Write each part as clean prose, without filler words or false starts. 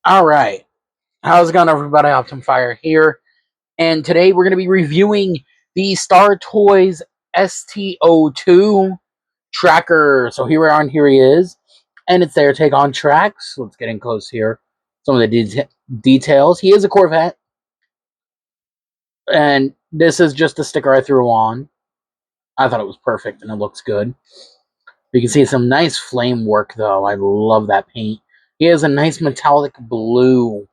Alright, how's it going everybody? Optimfire here, and today we're going to be reviewing the Star Toys St-02 tracker. So here we are, and here he is, and it's their take on tracks. Let's get in close here. Some of the details. He is a Corvette, and this is just a sticker I threw on. I thought it was perfect, and it looks good. You can see some nice flame work, though. I love that paint. He has a nice metallic blue.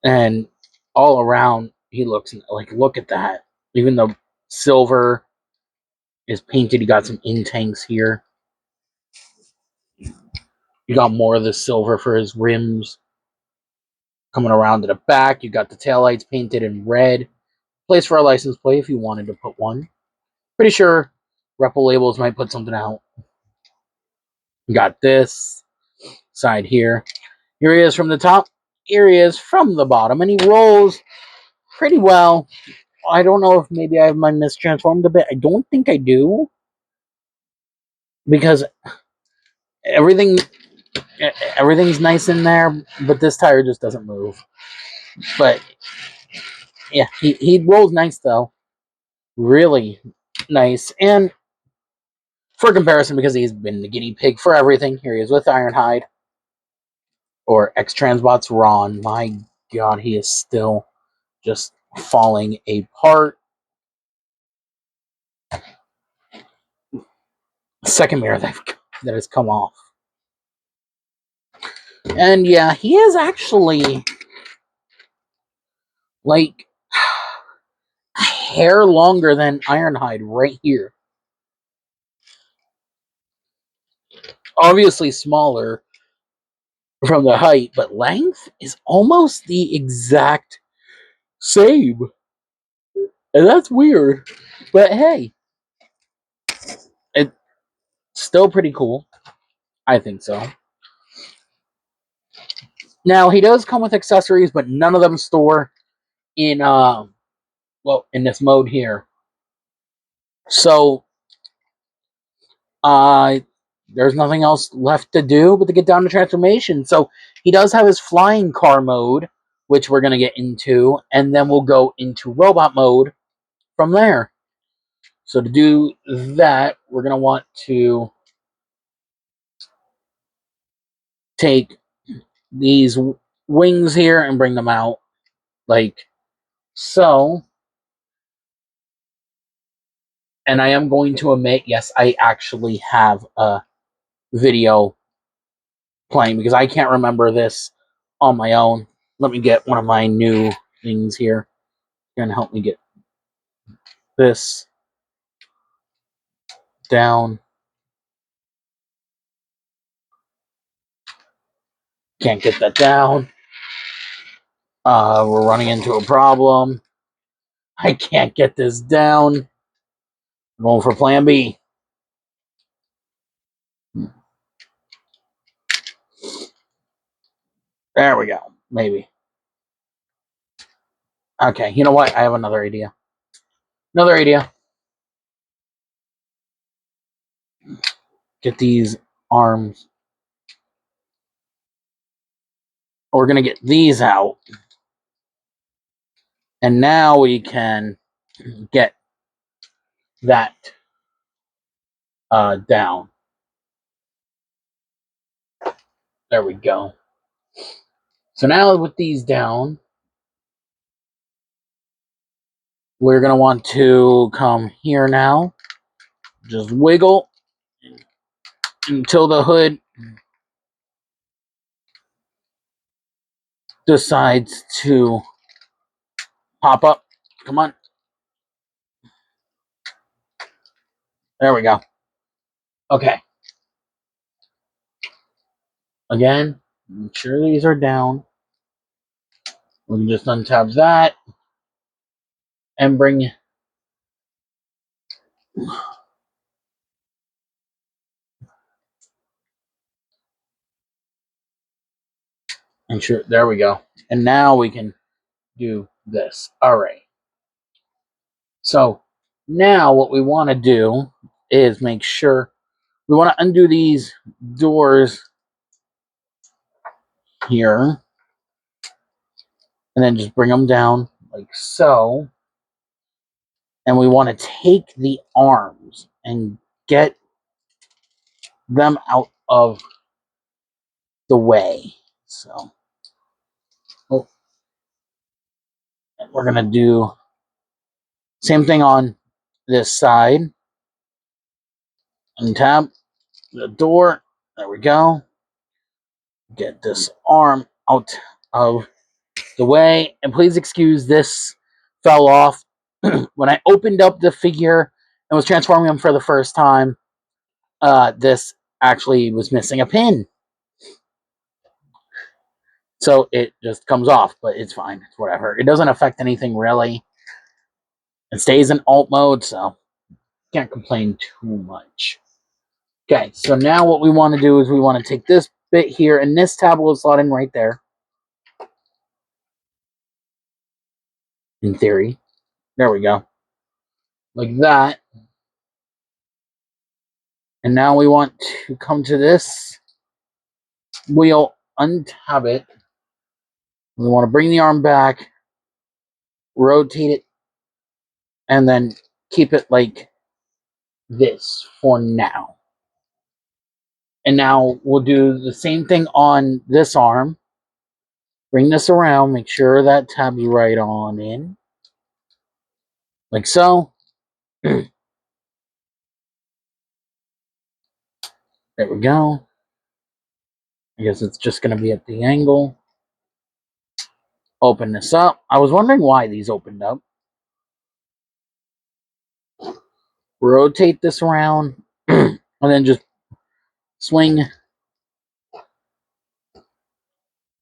And all around, he looks like, look at that. Even the silver is painted. You got some intanks here. You got more of the silver for his rims. Coming around to the back, you got the taillights painted in red. Place for a license plate if you wanted to put one. Pretty sure Repo Labels might put something out. You got this side here. Here he is from the top. Here he is from the bottom. And he rolls pretty well. I don't know if maybe I have my mistransformed a bit. I don't think I do. Because everything's nice in there, but this tire just doesn't move. But yeah, he rolls nice though, really nice. And for comparison, because he's been the guinea pig for everything, here he is with Ironhide or X Transbots Ron. My God, he is still just falling apart. Second mirror that has come off, and yeah, he is actually like a hair longer than Ironhide right here. Obviously smaller from the height, but length is almost the exact same. And that's weird. But hey, it's still pretty cool. I think so. Now, he does come with accessories, but none of them store in, in this mode here. So, there's nothing else left to do but to get down to transformation. So, he does have his flying car mode, which we're going to get into, and then we'll go into robot mode from there. So to do that, we're going to want to take these wings here and bring them out like so. And I am going to admit, yes, I actually have a video playing because I can't remember this on my own. Let me get one of my new things here. Going to help me get this down. Can't get that down. We're running into a problem. I can't get this down. I'm going for plan B. There we go. Maybe. Okay, you know what? I have another idea. Get these arms. We're going to get these out. And now we can get that down. There we go. So now with these down, we're going to want to come here now. Just wiggle until the hood decides to pop up. Come on. There we go. Okay. Again, make sure these are down. We can just untap that and bring and sure, there we go. And now we can do this. All right. So now what we want to do is make sure we want to undo these doors here, and then just bring them down like so. And we want to take the arms and get them out of the way. So we're going to do same thing on this side. Untap the door. There we go. Get this arm out of the way. And please excuse this fell off. When I opened up the figure and was transforming him for the first time, this actually was missing a pin. So it just comes off, but it's fine. It's whatever. It doesn't affect anything really. It stays in alt mode, so can't complain too much. Okay, so now what we want to do is we want to take this bit here, and this tab will slot in right there. In theory. There we go. Like that. And now we want to come to this wheel, untab it. We want to bring the arm back, rotate it, and then keep it like this for now. And now we'll do the same thing on this arm. Bring this around, make sure that tab's right on in. Like so. There we go. I guess it's just going to be at the angle. Open this up. I was wondering why these opened up. Rotate this around. And then just swing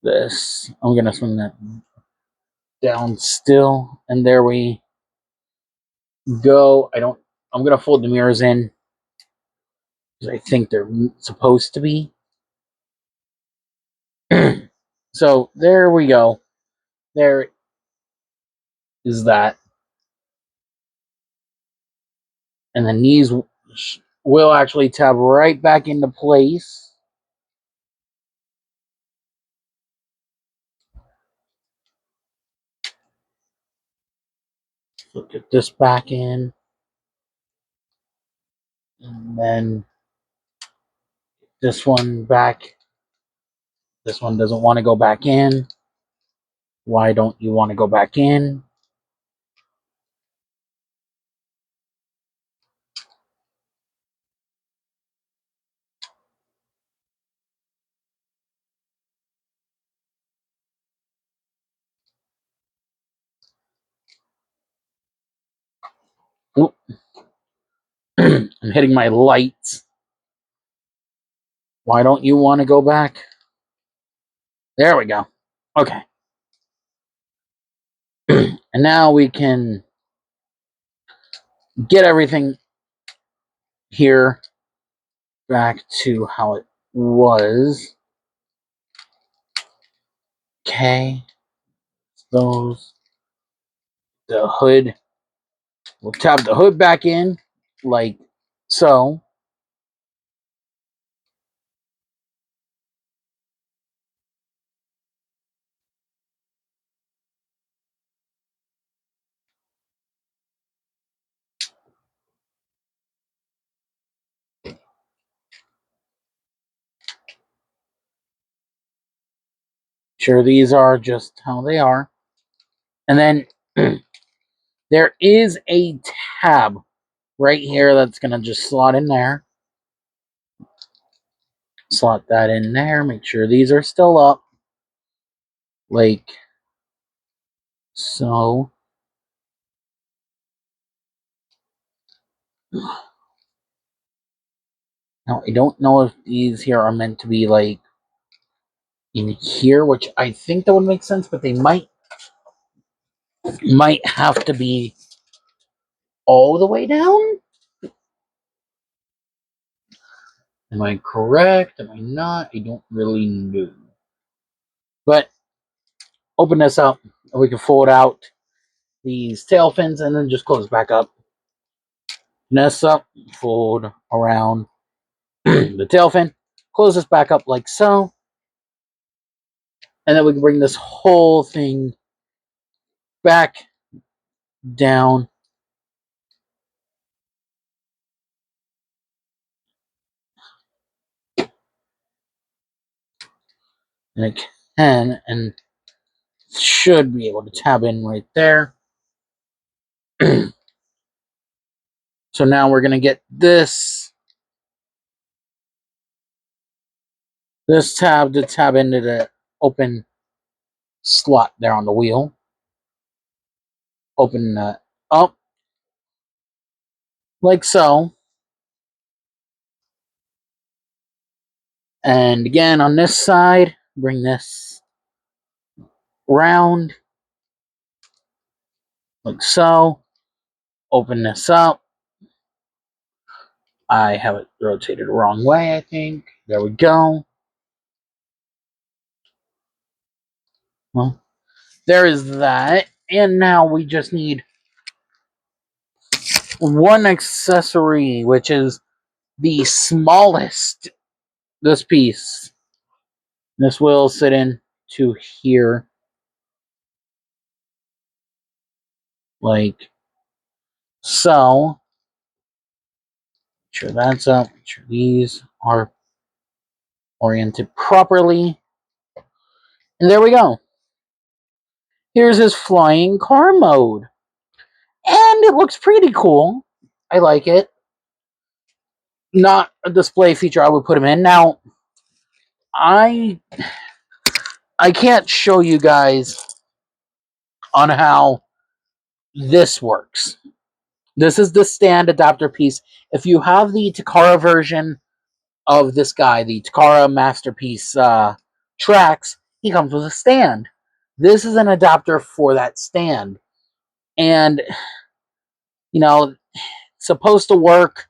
this. I'm going to swing that down still. And there we go. I'm going to fold the mirrors in, because I think they're supposed to be. So there we go. There is that. And the knees will actually tab right back into place. So get this back in. And then this one back. This one doesn't want to go back in. Why don't you want to go back in? Oop. I'm hitting my lights. Why don't you want to go back? There we go. Okay. And now we can get everything here back to how it was. Okay. Those. The hood. We'll tap the hood back in like so. Sure, these are just how they are. And then there is a tab right here that's going to just slot in there. Slot that in there. Make sure these are still up. Like so. Now, I don't know if these here are meant to be like in here, which I think that would make sense, but they might have to be all the way down. Am I correct? Am I not? I don't really know. But open this up and we can fold out these tail fins and then just close back up. This up, fold around the tail fin, close this back up like so. And then we can bring this whole thing back down. And it can and should be able to tab in right there. So now we're going to get this tab to tab into the open slot there on the wheel. Open that up like so. And again on this side, bring this round like so. Open this up. I have it rotated the wrong way, I think. There we go. Well, there is that. And now we just need one accessory, which is the smallest. This piece. This will sit in to here. Like so. Make sure that's up. Make sure these are oriented properly. And there we go. Here's his flying car mode. And it looks pretty cool. I like it. Not a display feature I would put him in. Now, I can't show you guys on how this works. This is the stand adapter piece. If you have the Takara version of this guy, the Takara Masterpiece tracks, he comes with a stand. This is an adapter for that stand. And, you know, it's supposed to work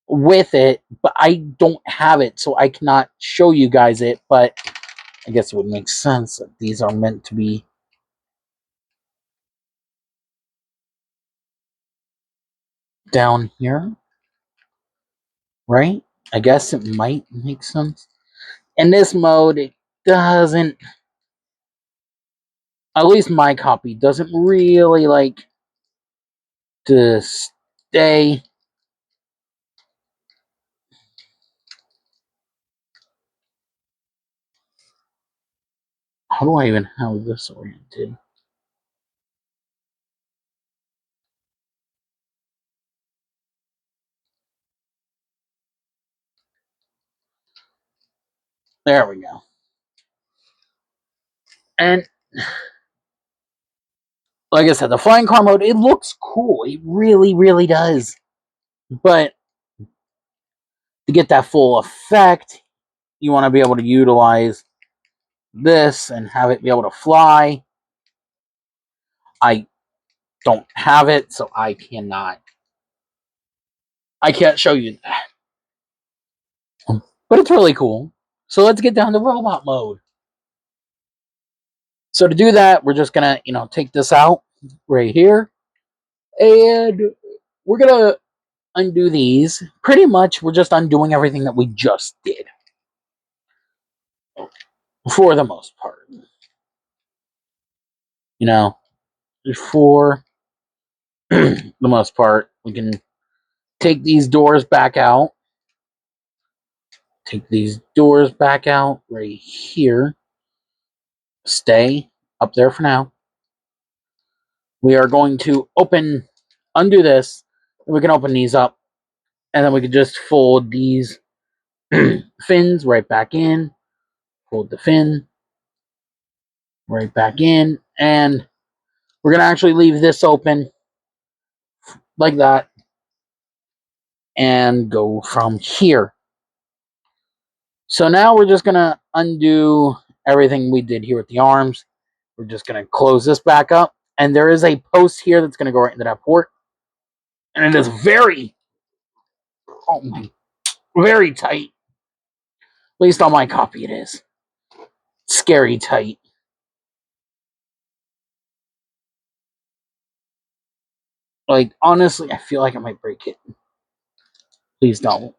with it, but I don't have it, so I cannot show you guys it, but I guess it would make sense that these are meant to be down here, right? I guess it might make sense. In this mode, it doesn't, at least my copy, doesn't really like to stay. How do I even have this oriented? There we go. And like I said, the flying car mode, it looks cool. It really, really does. But to get that full effect, you want to be able to utilize this and have it be able to fly. I don't have it, so I can't show you that. But it's really cool. So let's get down to robot mode. So to do that, we're just gonna, take this out right here. And we're gonna undo these. Pretty much we're just undoing everything that we just did. For the most part. For the most part, we can take these doors back out. Take these doors back out right here. Stay up there for now. We are going to undo this, and we can open these up, and then we can just fold these fins right back in, fold the fin right back in, and we're going to actually leave this open like that and go from here. So now we're just going to undo everything we did here with the arms. We're just going to close this back up, and there is a post here that's going to go right into that port, and it is very tight. At least on my copy it is. Scary tight. Like, honestly, I feel like I might break it. Please don't.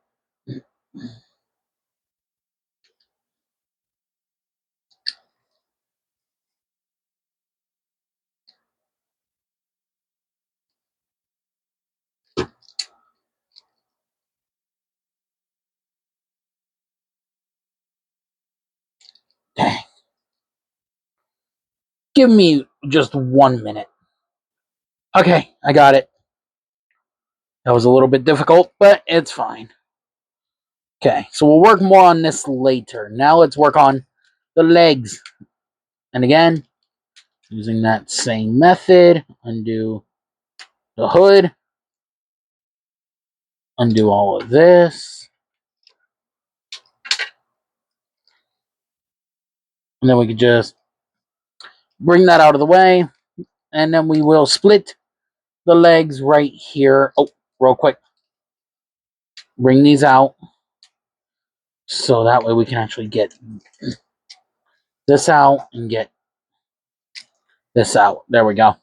Dang. Give me just 1 minute. Okay, I got it. That was a little bit difficult, but it's fine. Okay, so we'll work more on this later. Now let's work on the legs. And again, using that same method, undo the hood, undo all of this. And then we can just bring that out of the way. And then we will split the legs right here. Oh, real quick. Bring these out. So that way we can actually get this out and get this out. There we go.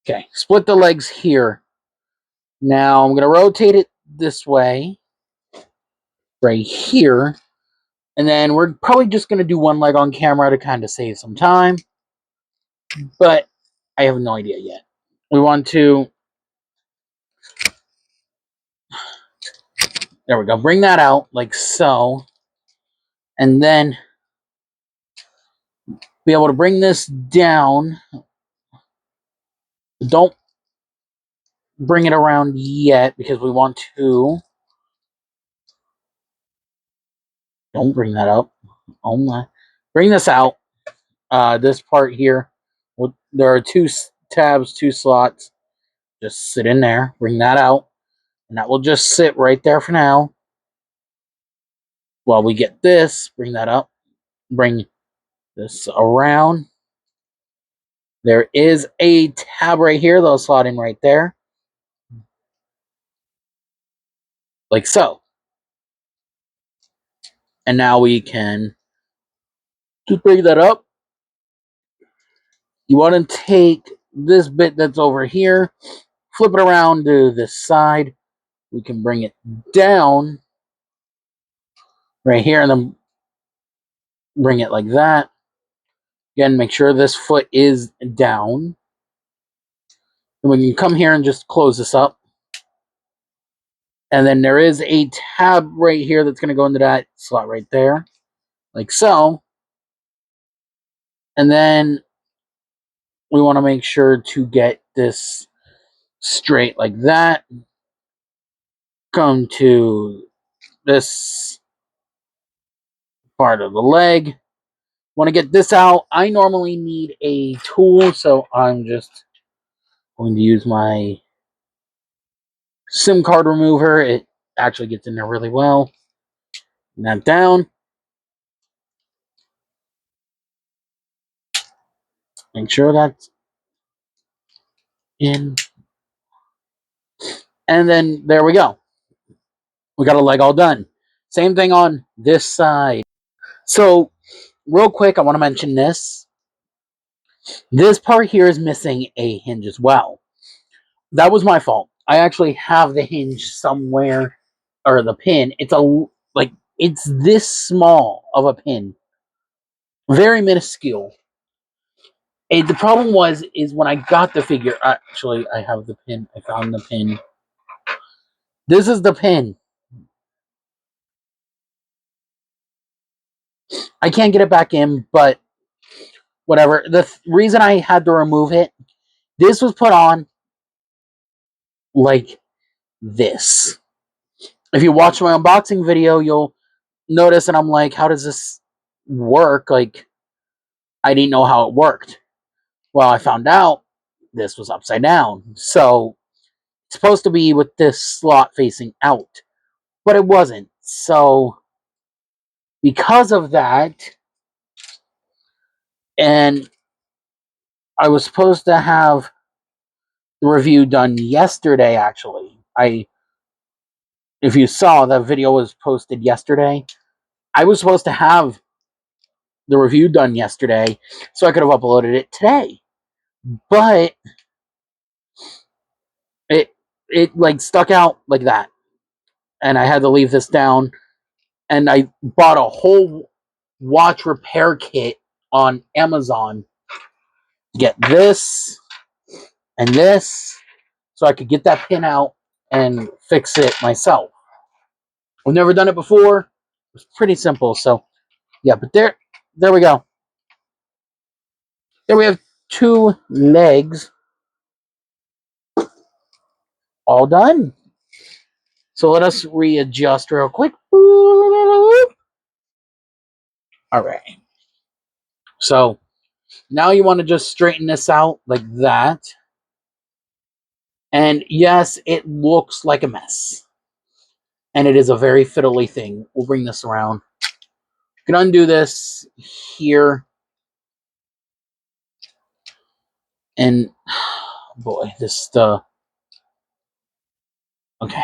Okay, split the legs here. Now I'm going to rotate it this way, right here. And then we're probably just going to do one leg on camera to kind of save some time. But I have no idea yet. We want to, there we go, bring that out like so. And then be able to bring this down. Don't bring it around yet because we want to. Don't bring that up. Oh my. Bring this out. This part here. There are two tabs, two slots. Just sit in there. Bring that out. And that will just sit right there for now. While we get this, bring that up. Bring this around. There is a tab right here that'll slot in right there. Like so. And now we can just bring that up. You want to take this bit that's over here, flip it around to this side. We can bring it down right here and then bring it like that. Again, make sure this foot is down. And we can come here and just close this up. And then there is a tab right here that's going to go into that slot right there. Like so. And then we want to make sure to get this straight like that. Come to this part of the leg. Want to get this out. I normally need a tool, so I'm just going to use my SIM card remover. It actually gets in there really well. Bring that down. Make sure that's in. And then there we go. We got a leg all done. Same thing on this side. So, real quick, I want to mention this. This part here is missing a hinge as well. That was my fault. I actually have the hinge somewhere, or the pin. It's this small of a pin. Very minuscule. The problem is when I got the figure. Actually, I have the pin. I found the pin. This is the pin. I can't get it back in, but whatever. The reason I had to remove it, this was put on like this. If you watch my unboxing video, you'll notice, and I'm like, how does this work? Like, I didn't know how it worked. Well, I found out this was upside down. So, it's supposed to be with this slot facing out, but it wasn't. So, because of that, and I was supposed to have the review done yesterday, actually. If you saw, that video was posted yesterday. I was supposed to have the review done yesterday, so I could have uploaded it today. But it like stuck out like that. And I had to leave this down. And I bought a whole watch repair kit on Amazon to get this and this, so I could get that pin out and fix it myself. I've never done it before. It was pretty simple. So yeah, but there we go. There we have 2 legs all done. So let us readjust real quick. All right. So now you want to just straighten this out like that. And yes, it looks like a mess. And it is a very fiddly thing. We'll bring this around. You can undo this here. And boy, this okay.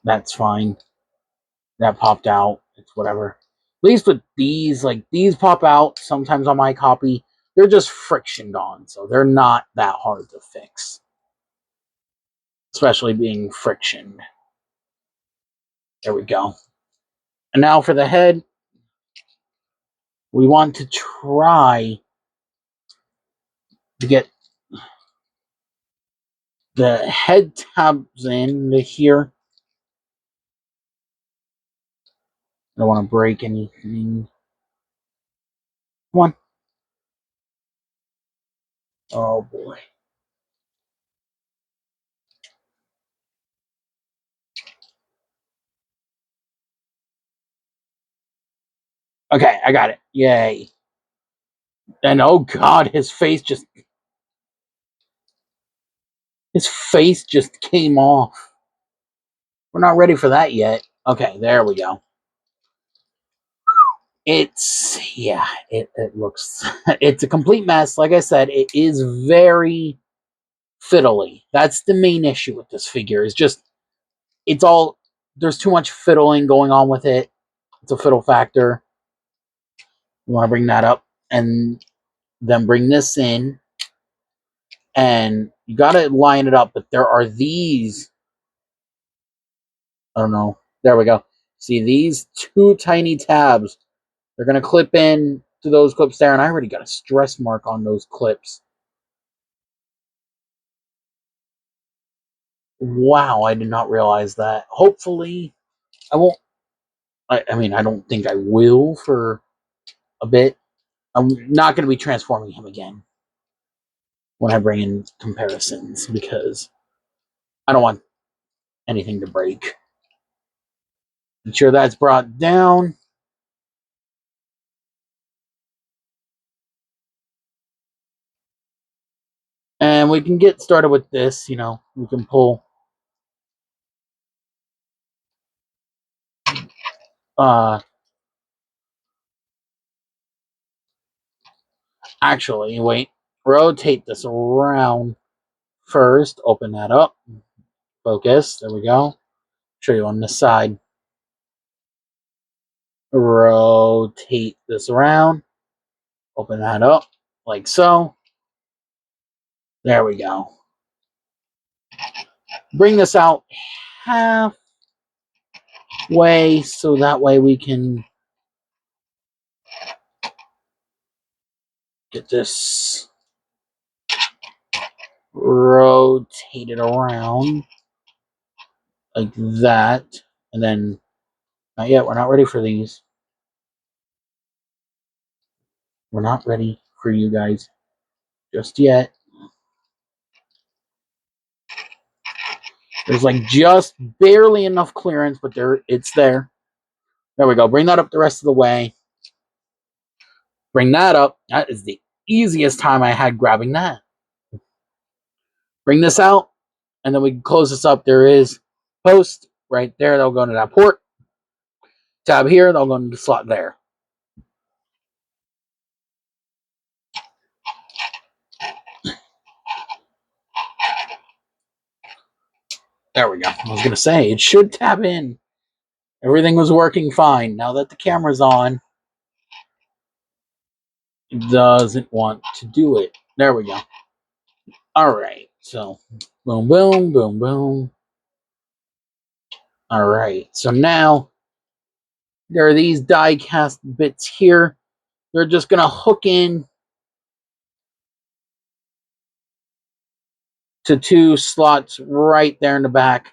That's fine. That popped out. It's whatever. At least with these, like these pop out sometimes on my copy. They're just frictioned on, so they're not that hard to fix. Especially being frictioned. There we go. And now for the head, we want to try to get the head tabs in to here. I don't want to break anything. Come on. Oh boy. Okay, I got it. Yay. And oh god, his face just came off. We're not ready for that yet. Okay, there we go. It looks it's a complete mess. Like I said, it is very fiddly. That's the main issue with this figure. Is just it's all there's too much fiddling going on with it. It's a fiddle factor. You want to bring that up and then bring this in, and you got to line it up. But there are these. I don't know. There we go. See these 2 tiny tabs. They're gonna clip in to those clips there, and I already got a stress mark on those clips. Wow, I did not realize that. Hopefully, I won't. I mean, I don't think I will for a bit. I'm not going to be transforming him again when I bring in comparisons because I don't want anything to break. Make sure that's brought down. And we can get started with this. You know, we can pull. Uh, Actually, wait. Rotate this around first. Open that up. Focus. There we go. Show you on this side. Rotate this around. Open that up like so. There we go. Bring this out halfway so that way we can get this rotated around like that. And then, not yet, we're not ready for these. We're not ready for you guys just yet. There's like just barely enough clearance, but it's there. There we go. Bring that up the rest of the way. Bring that up. That is the easiest time I had grabbing that. Bring this out, and then we can close this up. There is post right there. They'll go into that port. Tab here. They'll go into the slot there. There we go. I was going to say, it should tab in. Everything was working fine. Now that the camera's on, it doesn't want to do it. There we go. All right. So, boom, boom, boom, boom. All right. So now, there are these die cast bits here. They're just going to hook in to 2 slots right there in the back.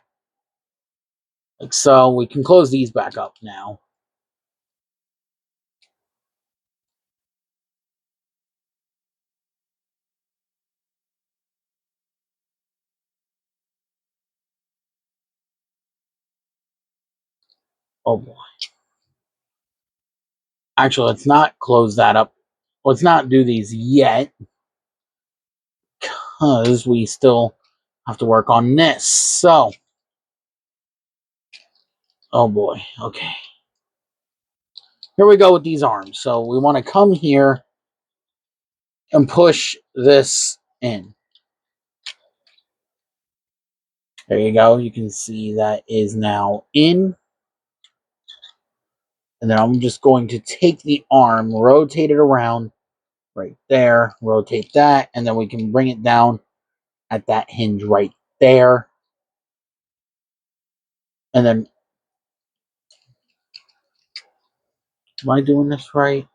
Like so. We can close these back up now. Oh boy. Actually, let's not close that up. Let's not do these yet, because we still have to work on this. So, oh boy. Okay. Here we go with these arms. So we want to come here and push this in. There you go. You can see that is now in. And then I'm just going to take the arm, rotate it around right there, rotate that, and then we can bring it down at that hinge right there. And then, am I doing this right?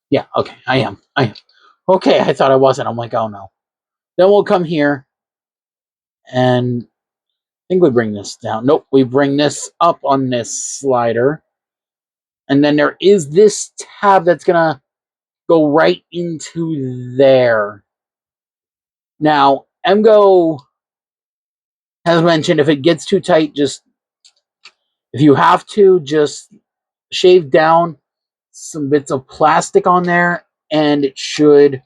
Yeah, okay, I am. Okay, I thought I wasn't. I'm like, oh no. Then we'll come here and I think we bring this down. Nope, we bring this up on this slider. And then there is this tab that's going to go right into there. Now, MGO has mentioned if it gets too tight, if you have to, just shave down some bits of plastic on there and it should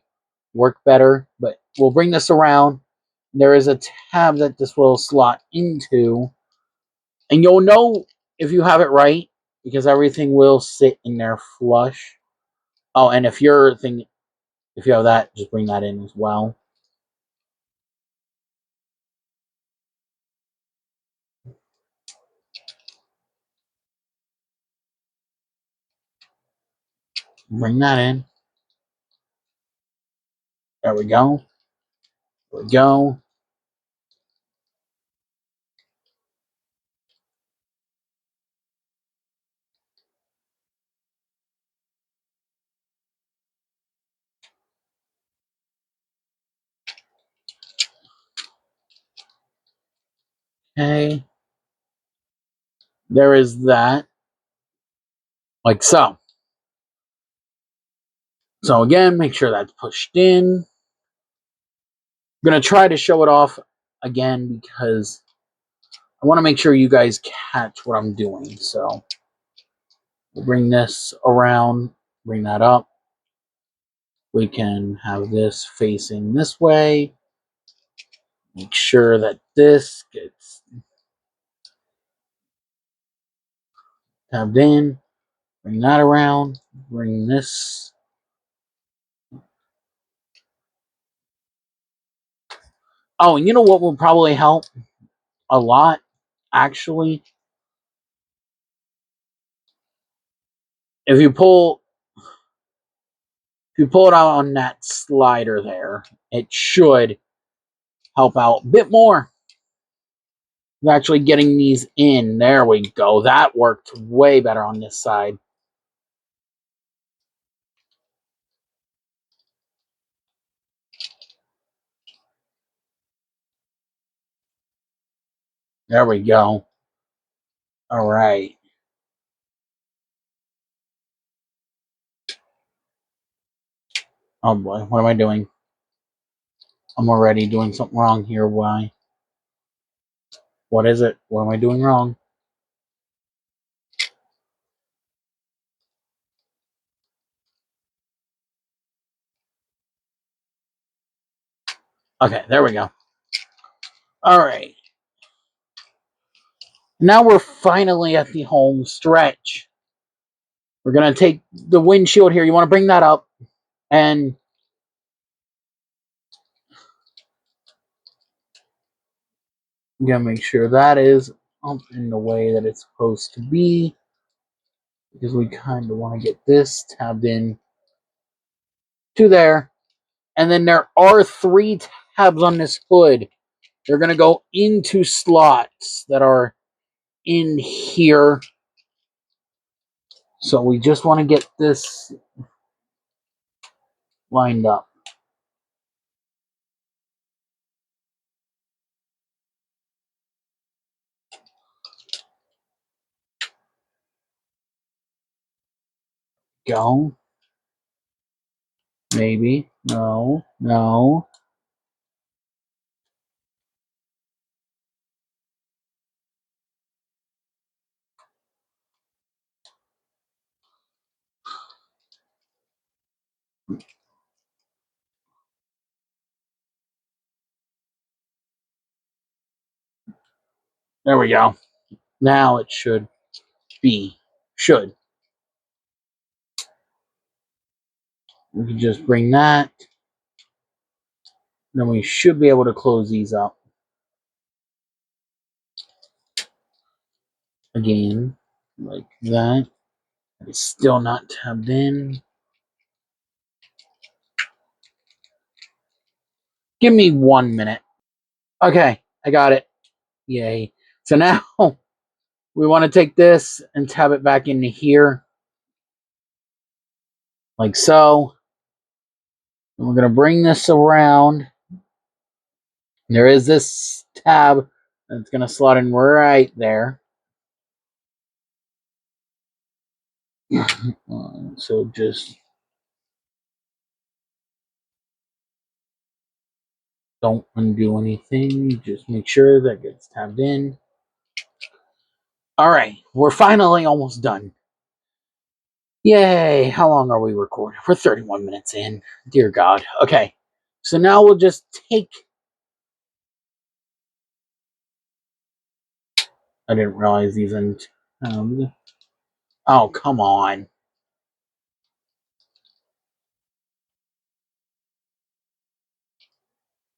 work better. But we'll bring this around. There is a tab that this will slot into, and you'll know if you have it right because everything will sit in there flush. Oh, and if you have that, just bring that in as well. Bring that in. There we go. There we go. Okay. There is that. Like so. So again, make sure that's pushed in. I'm going to try to show it off again because I want to make sure you guys catch what I'm doing. So we'll bring this around, bring that up. We can have this facing this way. Make sure that this gets tabbed in. Bring that around. Bring this. Oh, and you know what will probably help a lot, actually? If you pull it out on that slider there, it should help out a bit more. Actually getting these in. There we go. That worked way better on this side. There we go. All right. Oh boy, what am I doing? I'm already doing something wrong here. Why? What is it? What am I doing wrong? Okay, there we go. All right. Now we're finally at the home stretch. We're going to take the windshield here. You want to bring that up and I'm going to make sure that is up in the way that it's supposed to be because we kind of want to get this tabbed in to there. And then there are 3 tabs on this hood. They're going to go into slots that are in here. So we just want to get this lined up. Go. Maybe. No. No. There we go. Now it should be. Should. We can just bring that. Then we should be able to close these up. Again, like that. It's still not tabbed in. Give me 1 minute. Okay, I got it. Yay. So now we want to take this and tab it back into here. Like so. And we're going to bring this around. There is this tab that's going to slot in right there. So just don't undo anything. Just make sure that gets tabbed in. All right, we're finally almost done. Yay! How long are we recording? We're 31 minutes in. Dear God. Okay, so now we'll just take. I didn't realize these and. Oh, come on.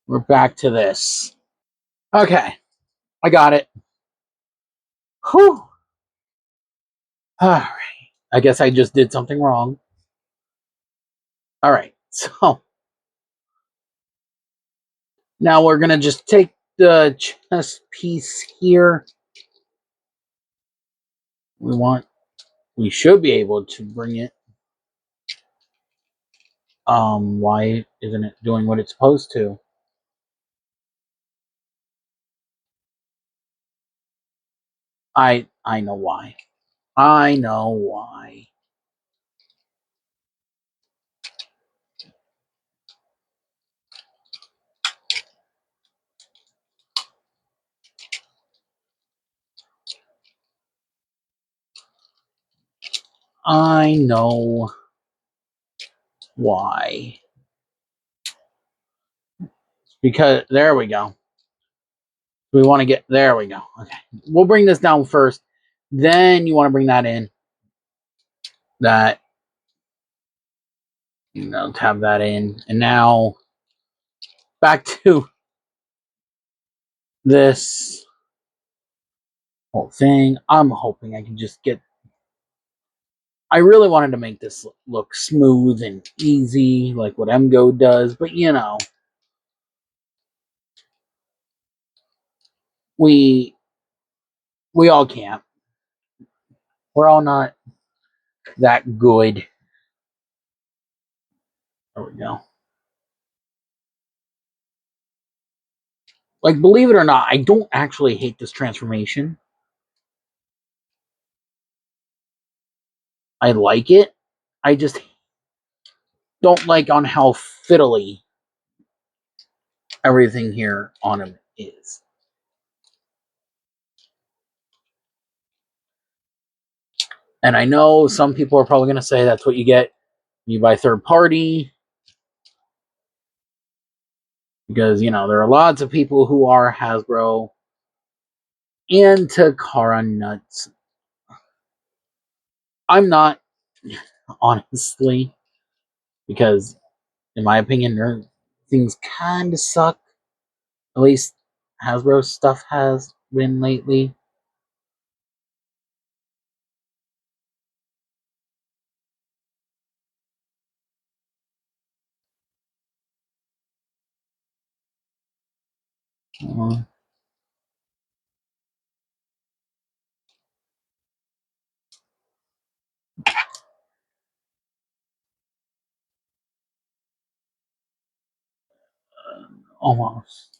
We're back to this. Okay, I got it. Whew. All right. I guess I just did something wrong. All right, so now we're gonna just take the chest piece here. We should be able to bring it. Why isn't it doing what it's supposed to? I know why. I know why. I know why. Because there we go. We want to get there we go. Okay. We'll bring this down first. Then you want to bring that in. That have that in. And now back to this whole thing. I'm hoping I can just get. I really wanted to make this look smooth and easy, like what MGO does, but we all can't. We're all not that good. There we go. Like, believe it or not, I don't actually hate this transformation. I like it. I just don't like on how fiddly everything here on him is. And I know some people are probably going to say that's what you get when you buy third party. Because, there are lots of people who are Hasbro into Takara nuts. I'm not, honestly, because in my opinion, things kind of suck. At least Hasbro stuff has been lately. Uh, almost.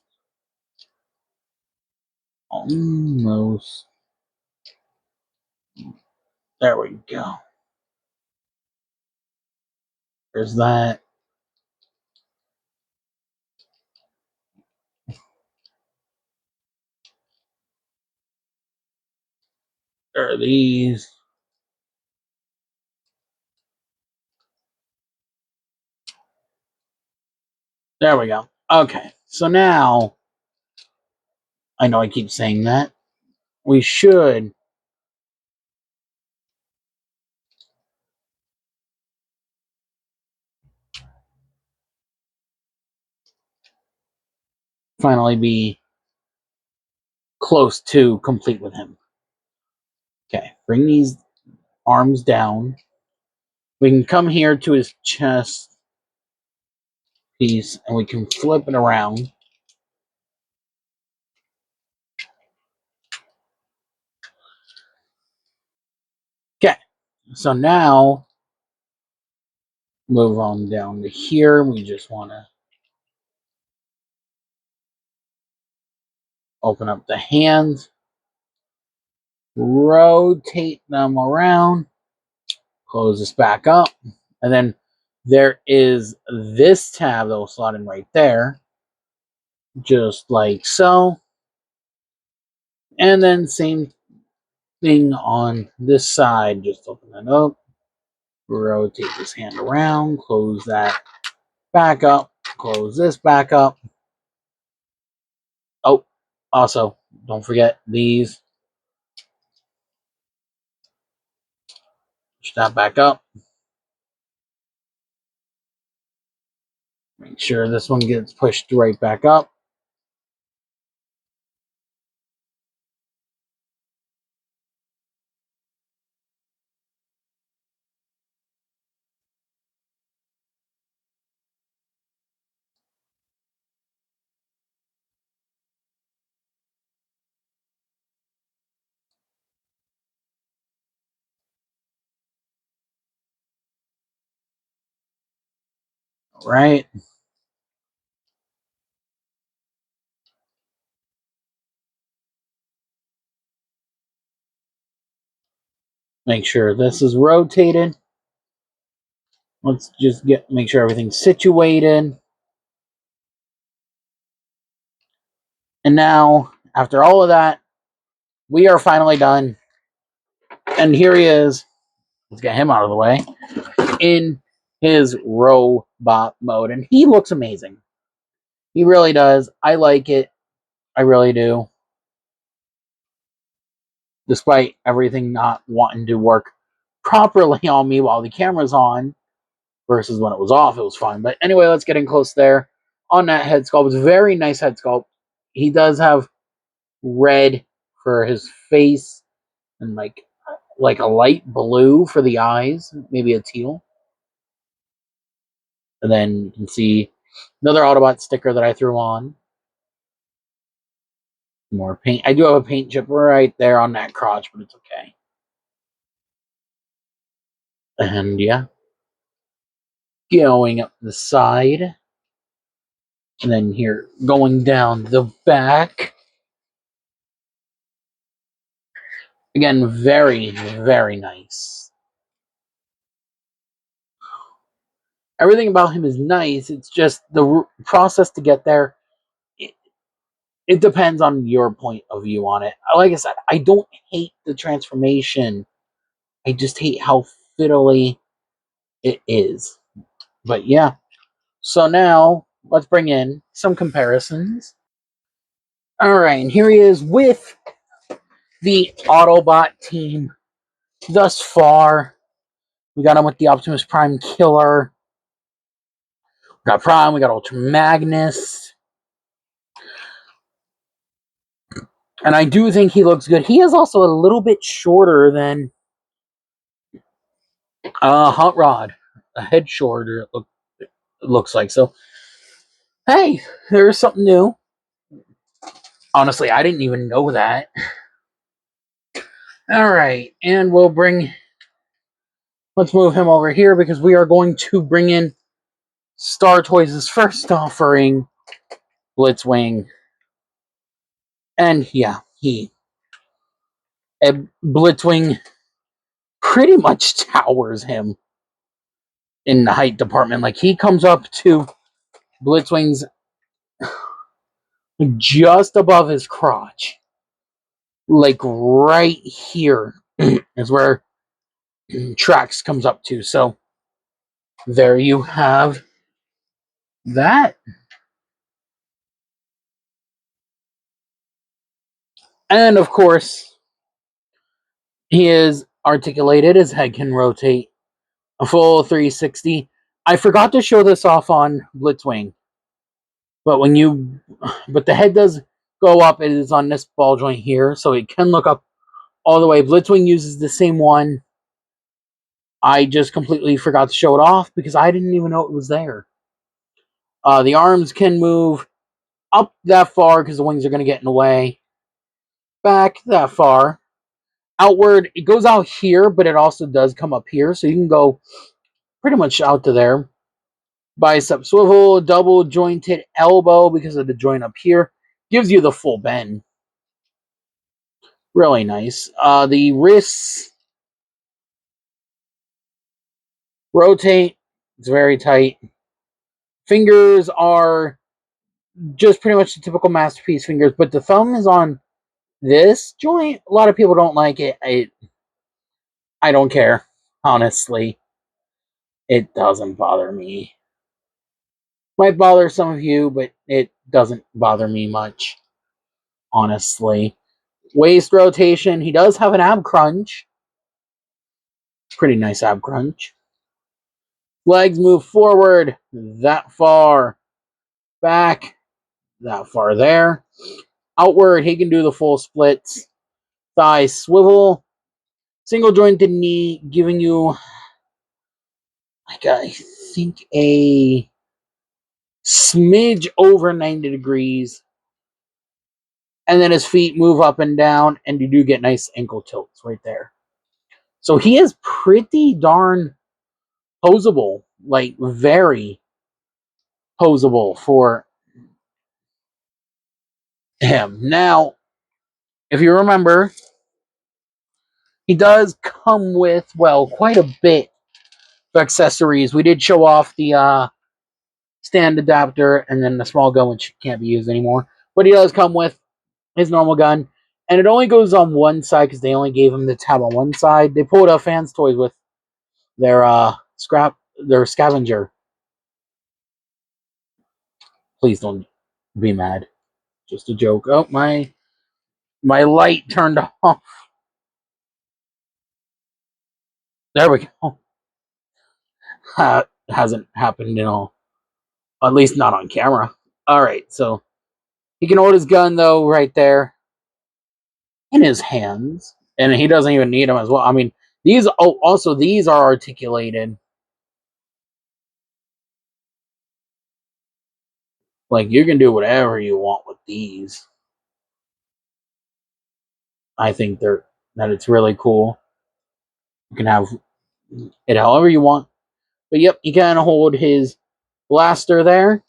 Almost. There we go. There's that. There are these. There we go. Okay, so now, I know I keep saying that, we should finally be close to complete with him. Okay, bring these arms down. We can come here to his chest piece and we can flip it around. Okay, so now move on down to here. We just want to open up the hands, rotate them around, close this back up, and then there is this tab that will slot in right there, just like so. And then same thing on this side, just open that up, rotate this hand around, close that back up, close this back up. Oh, also, don't forget these. Push that back up. Make sure this one gets pushed right back up. Right. Make sure this is rotated. Let's just make sure everything's situated. And now, after all of that, we are finally done. And here he is. Let's get him out of the way. In his robot mode. And he looks amazing. He really does. I like it. I really do. Despite everything not wanting to work properly on me while the camera's on versus when it was off, it was fine. But anyway, let's get in close there. On that head sculpt, it's a very nice head sculpt. He does have red for his face and like a light blue for the eyes, maybe a teal. And then you can see another Autobot sticker that I threw on. More paint. I do have a paint chip right there on that crotch, but it's okay. And yeah, going up the side. And then here, going down the back. Again, very, very nice. Everything about him is nice. It's just the process to get there. It depends on your point of view on it. Like I said, I don't hate the transformation. I just hate how fiddly it is. But yeah. So now, let's bring in some comparisons. Alright, and here he is with the Autobot team thus far. We got him with the Optimus Prime Killer. We got Prime, we got Ultra Magnus. And I do think he looks good. He is also a little bit shorter than Hot Rod. A head shorter, it looks like. So, hey, there's something new. Honestly, I didn't even know that. Alright, and let's move him over here because we are going to bring in Star Toys' first offering, Blitzwing. And yeah, Blitzwing pretty much towers him in the height department. Like, he comes up to Blitzwing's just above his crotch. Like, right here is where Trax comes up to. So, there you have that. And of course, he is articulated. His head can rotate a full 360. I forgot to show this off on Blitzwing, but but the head does go up. It is on this ball joint here, so it can look up all the way. Blitzwing uses the same one. I just completely forgot to show it off because I didn't even know it was there. The arms can move up that far because the wings are going to get in the way. Back that far. Outward, it goes out here, but it also does come up here, so you can go pretty much out to there. Bicep swivel, double jointed elbow because of the joint up here. Gives you the full bend. Really nice. The wrists rotate. It's very tight. Fingers are just pretty much the typical masterpiece fingers, but the thumb is on this joint. A lot of people don't like it. I don't care. Honestly, it doesn't bother me. Might bother some of you, but it doesn't bother me much. Honestly. Waist rotation. He does have an ab crunch. Pretty nice ab crunch. Legs move forward that far. Back that far there. Outward, he can do the full splits. Thigh swivel. Single jointed knee, giving you, like, I think a smidge over 90 degrees. And then his feet move up and down, and you do get nice ankle tilts right there. So he is pretty darn posable, like very posable for him. Now, if you remember, he does come with, well, quite a bit of accessories. We did show off the stand adapter and then the small gun, which can't be used anymore. But he does come with his normal gun, and it only goes on one side because they only gave him the tab on one side. They pulled out Fans Toys with their their scavenger. Please don't be mad. Just a joke. Oh, my light turned off. There we go. Hasn't happened in all, at least not on camera. All right, so he can hold his gun though right there in his hands, and he doesn't even need them as well. I mean, these also these are articulated. Like, you can do whatever you want with these. I think that it's really cool. You can have it however you want. But yep, you can hold his blaster there.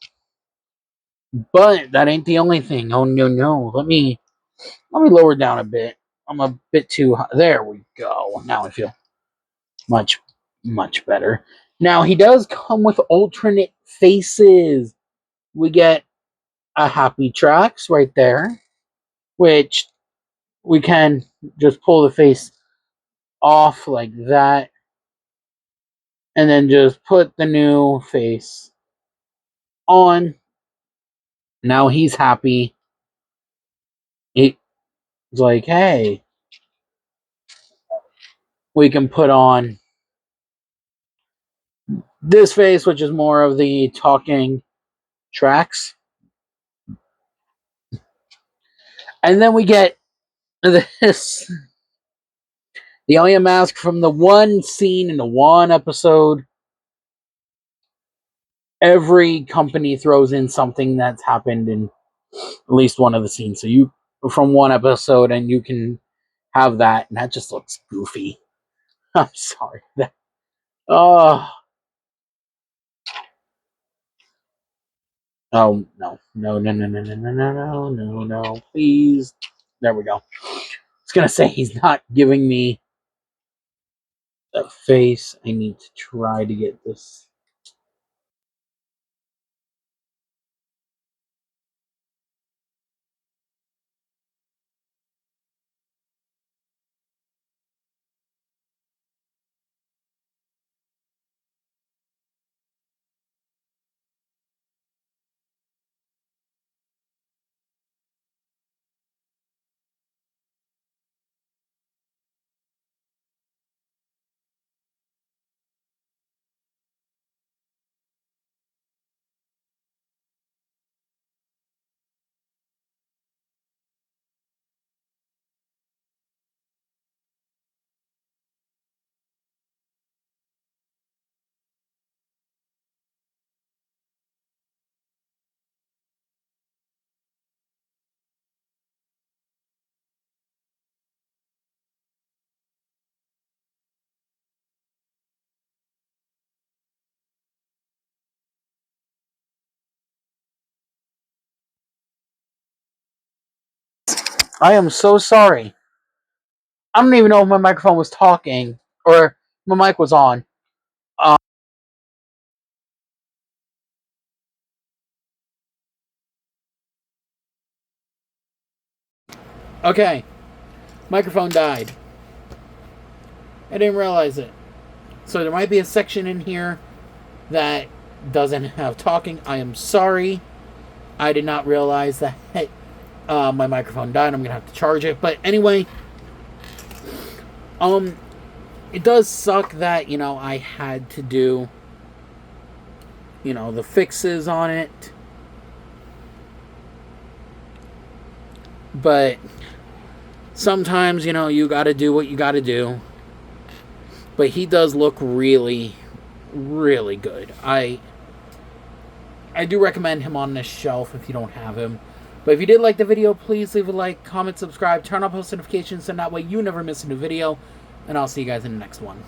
But that ain't the only thing. Oh no no. Let me lower down a bit. I'm a bit too high. There we go. Now I feel much much better. Now he does come with alternate faces. We get a happy tracks right there, which we can just pull the face off like that, and then just put the new face on. Now he's happy. He's like, hey, we can put on this face, which is more of the talking tracks. And then we get this, the alien mask from the one scene in the one episode. Every company throws in something that's happened in at least one of the scenes. So you, from one episode, and you can have that, and that just looks goofy. I'm sorry. Oh, oh no, no, no, no, no, no, no, no, no, no, no, please. There we go. I was gonna say he's not giving me the face. I need to try to get this. I am so sorry. I don't even know if my microphone was talking or my mic was on. Um, okay, microphone died. I didn't realize it. So there might be a section in here that doesn't have talking. I am sorry. I did not realize that my microphone died. I'm gonna have to charge it. But anyway, it does suck that I had to do the fixes on it. But sometimes you got to do what you got to do. But he does look really, really good. I do recommend him on this shelf if you don't have him. But if you did like the video, please leave a like, comment, subscribe, turn on post notifications, so that way you never miss a new video. And I'll see you guys in the next one.